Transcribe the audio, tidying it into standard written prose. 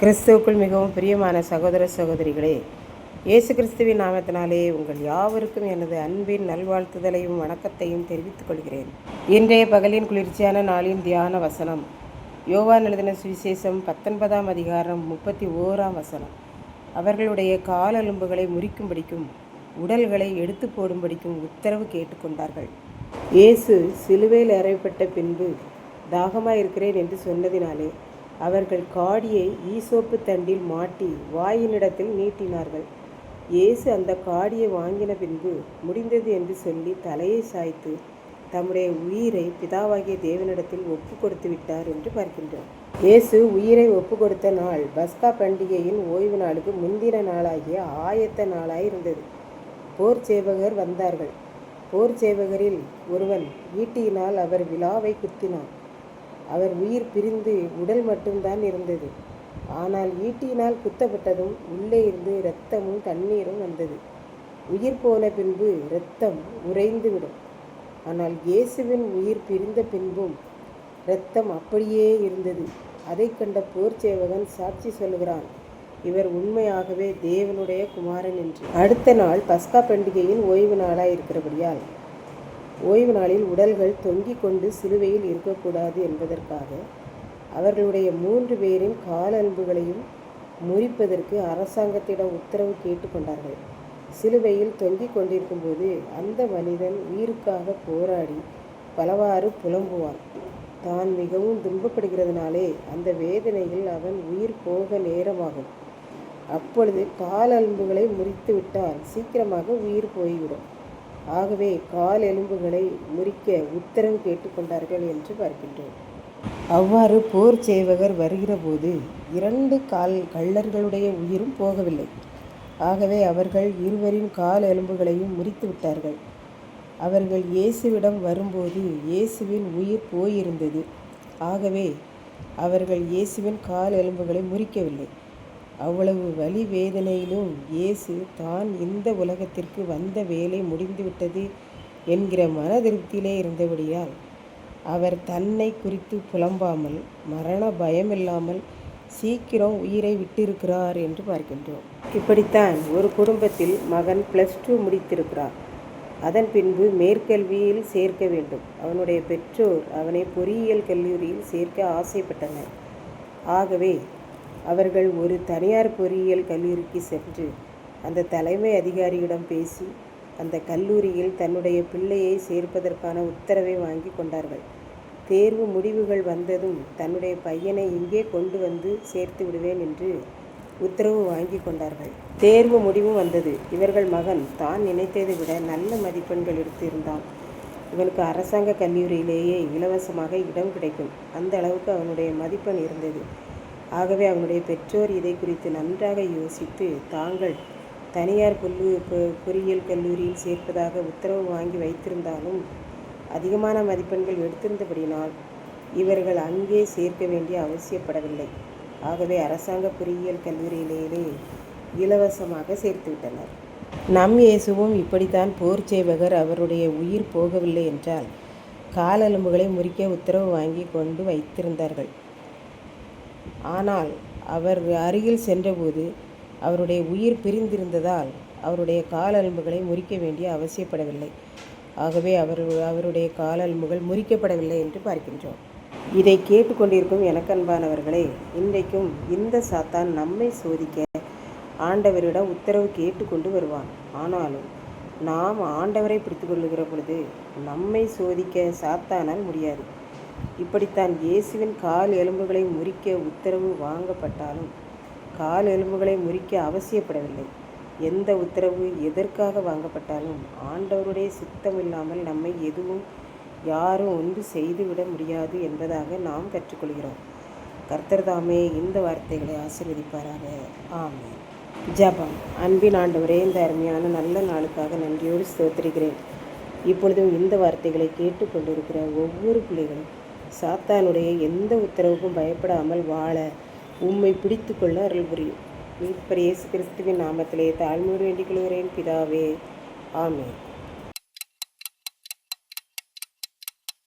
கிறிஸ்துவுக்குள் மிகவும் பிரியமான சகோதர சகோதரிகளே, இயேசு கிறிஸ்துவின் நாமத்தினாலே உங்கள் யாவருக்கும் எனது அன்பின் நல்வாழ்த்துதலையும் வணக்கத்தையும் தெரிவித்துக் கொள்கிறேன். இன்றைய பகலின் குளிர்ச்சியான நாளின் தியான வசனம் யோவான் எழுதின சுவிசேஷம் 19ஆம் அதிகாரம் 31ஆம் வசனம். அவர்களுடைய காலெலும்புகளை முறிக்கும்படிக்கும் உடல்களை எடுத்து போடும்படிக்கும் உத்தரவு கேட்டுக்கொண்டார்கள். இயேசு சிலுவையில் அறையப்பட்ட பின்பு தாகமாயிருக்கிறேன் என்று சொன்னதினாலே அவர்கள் காடியை ஈசோப்பு தண்டில் மாட்டி வாயினிடத்தில் நீட்டினார்கள். இயேசு அந்த காடியை வாங்கின பின்பு முடிந்தது என்று சொல்லி தலையை சாய்த்து தம்முடைய உயிரை பிதாவாகிய தேவனிடத்தில் ஒப்பு கொடுத்து விட்டார் என்று பார்க்கின்றோம். இயேசு உயிரை ஒப்பு கொடுத்த நாள் பஸ்கா பண்டிகையின் ஓய்வு நாளுக்கு முந்தின நாளாகிய ஆயத்த நாளாயிருந்தது. போர் சேவகர் வந்தார்கள். போர் சேவகரில் ஒருவன் ஈட்டியினால் அவர் விலாவை குத்தினான். அவர் உயிர் பிரிந்து உடல் மட்டும்தான் இருந்தது. ஆனால் ஈட்டியினால் குத்தப்பட்டதும் உள்ளே இருந்து இரத்தமும் தண்ணீரும் வந்தது. உயிர் போன பின்பு இரத்தம் உறைந்துவிடும். ஆனால் இயேசுவின் உயிர் பிரிந்த பின்பும் இரத்தம் அப்படியே இருந்தது. அதை கண்ட போர் சேவகன் சாட்சி சொல்கிறான், இவர் உண்மையாகவே தேவனுடைய குமாரன் என்று. அடுத்த நாள் பஸ்கா பண்டிகையின் ஓய்வு நாளாயிருக்கிறபடியால் ஓய்வு நாளில் உடல்கள் தொங்கிக் கொண்டு சிலுவையில் இருக்கக்கூடாது என்பதற்காக அவர்களுடைய 3 பேரின் காலெலும்புகளையும் முறிப்பதற்கு அரசாங்கத்திடம் உத்தரவு கேட்டுக்கொண்டார்கள். சிலுவையில் தொங்கிக் கொண்டிருக்கும்போது அந்த மனிதன் உயிருக்காக போராடி பலவாறு புலம்புவான். தான் மிகவும் துன்பப்படுகிறதுனாலே அந்த வேதனையில் அவன் உயிர் போக நேரமாகும். அப்பொழுது காலெலும்புகளை முறித்து விட்டால் சீக்கிரமாக உயிர் போய்விடும். ஆகவே கால் எலும்புகளை முறிக்க உத்தரவு கேட்டுக்கொண்டார்கள் என்று பார்க்கின்றோம். அவ்வாறு போர் சேவகர் வருகிற போது 2 கள்ளர்களுடைய உயிரும் போகவில்லை. ஆகவே அவர்கள் இருவரின் கால் எலும்புகளையும் முறித்து விட்டார்கள். அவர்கள் இயேசுவிடம் வரும்போது இயேசுவின் உயிர் போயிருந்தது. ஆகவே அவர்கள் இயேசுவின் கால் எலும்புகளை முறிக்கவில்லை. அவ்வளவு வலி வேதனையிலும் இயேசு தான் இந்த உலகத்திற்கு வந்த வேலை முடிந்துவிட்டது என்கிற மன திருப்தியிலே இருந்தபடியால் அவர் தன்னை குறித்து புலம்பாமல் மரண பயமில்லாமல் சீக்கிரம் உயிரை விட்டிருக்கிறார் என்று பார்க்கின்றோம். இப்படித்தான் ஒரு குடும்பத்தில் மகன் +2 முடித்திருக்கிறார். அதன் பின்பு மேற்கல்வியில் சேர்க்க வேண்டும். அவனுடைய பெற்றோர் அவனை பொறியியல் கல்லூரியில் சேர்க்க ஆசைப்பட்டனர். ஆகவே அவர்கள் ஒரு தனியார் பொறியியல் கல்லூரிக்கு சென்று அந்த தலைமை அதிகாரியிடம் பேசி அந்த கல்லூரியில் தன்னுடைய பிள்ளையை சேர்ப்பதற்கான உத்தரவை வாங்கி கொண்டார்கள். தேர்வு முடிவுகள் வந்ததும் தன்னுடைய பையனை இங்கே கொண்டு வந்து சேர்த்து விடுவேன் என்று உத்தரவு வாங்கி கொண்டார்கள். தேர்வு முடிவும் வந்தது. இவர்கள் மகன் தான் நினைத்ததை விட நல்ல மதிப்பெண்கள் எடுத்திருந்தான். இவனுக்கு அரசாங்க கல்லூரியிலேயே இலவசமாக இடம் கிடைக்கும். அந்த அளவுக்கு அவனுடைய மதிப்பெண் இருந்தது. ஆகவே அவனுடைய பெற்றோர் இதை குறித்து நன்றாக யோசித்து தாங்கள் தனியார் பொறியியல் கல்லூரியில் சேர்ப்பதாக உத்தரவு வாங்கி வைத்திருந்தாலும் அதிகமான மதிப்பெண்கள் எடுத்திருந்தபடினால் இவர்கள் அங்கே சேர்க்க வேண்டிய அவசியப்படவில்லை. ஆகவே அரசாங்க பொறியியல் கல்லூரியிலேயே இலவசமாக சேர்த்துவிட்டனர். நம் இயேசுவும் இப்படித்தான் போர் சேவகர் அவருடைய உயிர் போகவில்லை என்றால் காலெலும்புகளை முறிக்க உத்தரவு வாங்கி கொண்டு வைத்திருந்தார்கள். ஆனால் அவர் அருகில் சென்றபோது அவருடைய உயிர் பிரிந்திருந்ததால் அவருடைய காலெலும்புகளை முறிக்க வேண்டிய அவசியப்படவில்லை. ஆகவே அவருடைய காலெலும்புகள் முறிக்கப்படவில்லை என்று பார்க்கின்றோம். இதை கேட்டுக்கொண்டிருக்கும் எனக்கன்பானவர்களே, இன்றைக்கும் இந்த சாத்தான் நம்மை சோதிக்க ஆண்டவரிடம் உத்தரவு கேட்டுக்கொண்டு வருவான். ஆனாலும் நாம் ஆண்டவரை பிடித்து கொள்ளுகிற பொழுது நம்மை சோதிக்க சாத்தானால் முடியாது. இப்படித்தான் இயேசுவின் கால் எலும்புகளை முறிக்க உத்தரவு வாங்கப்பட்டாலும் கால் எலும்புகளை முறிக்க அவசியப்படவில்லை. எந்த உத்தரவு எதற்காக வாங்கப்பட்டாலும் ஆண்டவருடைய சித்தம் இல்லாமல் நம்மை எதுவும் யாரும் ஒன்று செய்துவிட முடியாது என்பதாக நாம் கற்றுக்கொள்கிறோம். கர்த்தர் தாமே இந்த வார்த்தைகளை ஆசீர்வதிப்பாராக. ஆமென். ஜெபம். அன்பின் ஆண்டவரே, இந்த அருமையான நல்ல நாளுக்காக நன்றியோடு ஸ்தோத்திரிக்கிறேன். இப்பொழுதும் இந்த வார்த்தைகளை கேட்டுக்கொண்டிருக்கிற ஒவ்வொரு பிள்ளைகளும் சாத்தானுடைய எந்த உத்தரவுக்கும் பயப்படாமல் வாழ உம்மை பிடித்து கொள்ள அருள் புரியும். மீட்பர் இயேசு கிறிஸ்துவின் நாமத்திலே தாழ்மையோடு வேண்டிக் கொள்கிறேன் பிதாவே. ஆமென்.